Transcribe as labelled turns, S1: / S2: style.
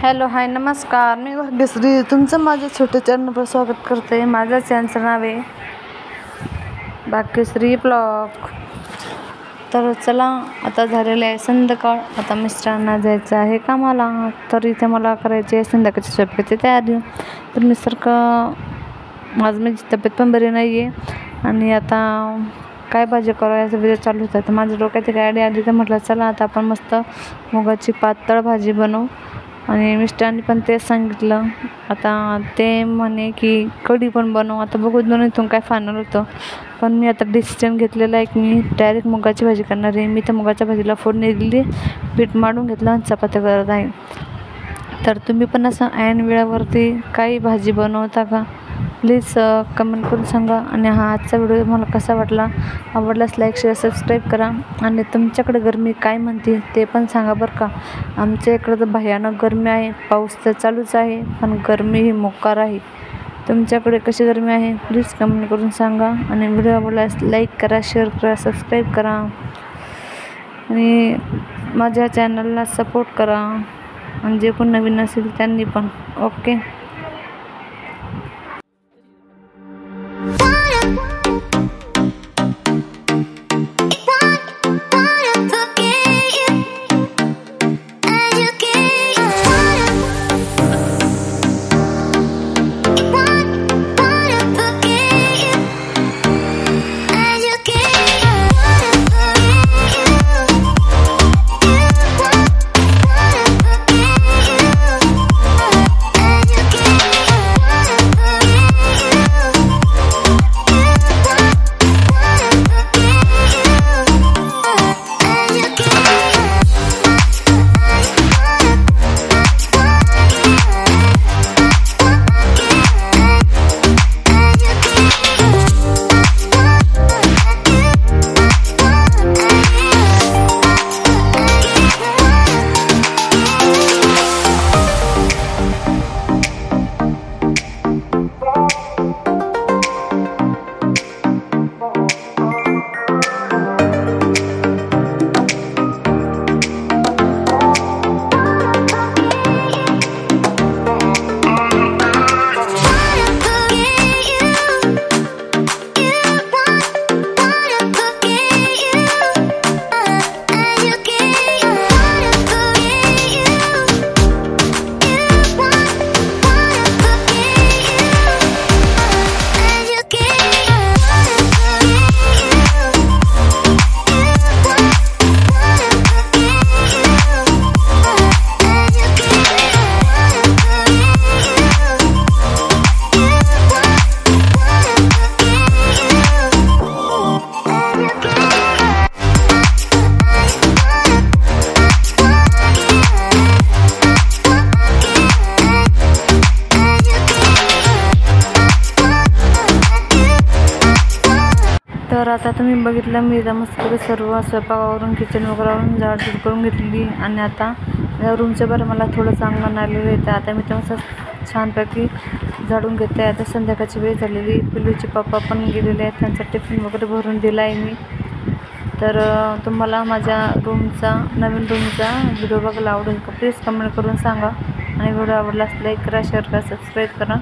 S1: Hello hi नमस्कार, मी भाग्यश्री तुमचं माझ्या छोट्या चॅनलवर स्वागत करते। माझ्या चॅनलचं नाव आहे भाग्यश्री ब्लॉग। तर चला, आता झालेलं आहे संध्याकाळ, आता मिस्टरांना जायचं आहे कामाला, तर इथे मला करायची आहे संध्याकाळची स्वयंपाकाची तयारी। तर माझी तब्येत पण बरी नाही आहे आणि आता काय भाजी करायचं विचार चालू होता। तर माझ्या डोक्यात एक आयडिया आली, तर म्हटलं चला आता आपण मस्त मुगाची पातळ भाजी बनवू। आणि मिस्टरांनी पण तेच सांगितलं, आता ते म्हणे की कढी पण बनव। आता बघू दोन्हीतून काय फायनल होतं, पण मी आता डिसिजन घेतलेला आहे की मी डायरेक्ट मुगाची भाजी करणार आहे। मी तर मुगाच्या भाजीला फोडणी दिली, पीठ मांडून घेतलं आणि चपात्या करत आहे। तर तुम्ही पण असं ऐन वेळावरती काही भाजी बनवता का? प्लीज कमेंट करून सांगा। आणि आजचा व्हिडिओ मला कसा वाटला, आवडल्यास लाईक शेअर सबस्क्राईब करा। आणि तुमच्याकडे गरमी काय म्हणते ते पण सांगा बरं का। आमच्या इकडं तर भयानक गरमी आहे, पाऊस तर चालूच आहे पण गरमी ही मोकार आहे। तुमच्याकडे कशी गरमी आहे प्लीज कमेंट करून सांगा। आणि व्हिडिओ आवडल्यास लाईक करा, शेअर करा, सबस्क्राईब करा आणि माझ्या चॅनलला सपोर्ट करा। आणि जे कोण नवीन असेल त्यांनी पण ओके। तर आता तुम्ही बघितलं, मी मस्तपैकी सर्व स्वयंपाकावरून किचन वगैरेवरून झाडझूड करून घेतलेली। आणि आता या रूमच्या बरं मला थोडं चांगलं आलेलं आहे, तर आता मी तर छानपैकी झाडून घेते। आता संध्याकाळची वेळ झालेली, पिल्लूचे पप्पा पण गेलेले आहेत, त्यांचा टिफिन वगैरे भरून दिला आहे मी। तर तुम्हाला माझ्या नवीन रूमचा व्हिडिओ बघायला आवडेल का प्लीज कमेंट करून सांगा। आणि व्हिडिओ आवडल्यास लाईक करा, शेअर करा, सबस्क्राईब करा।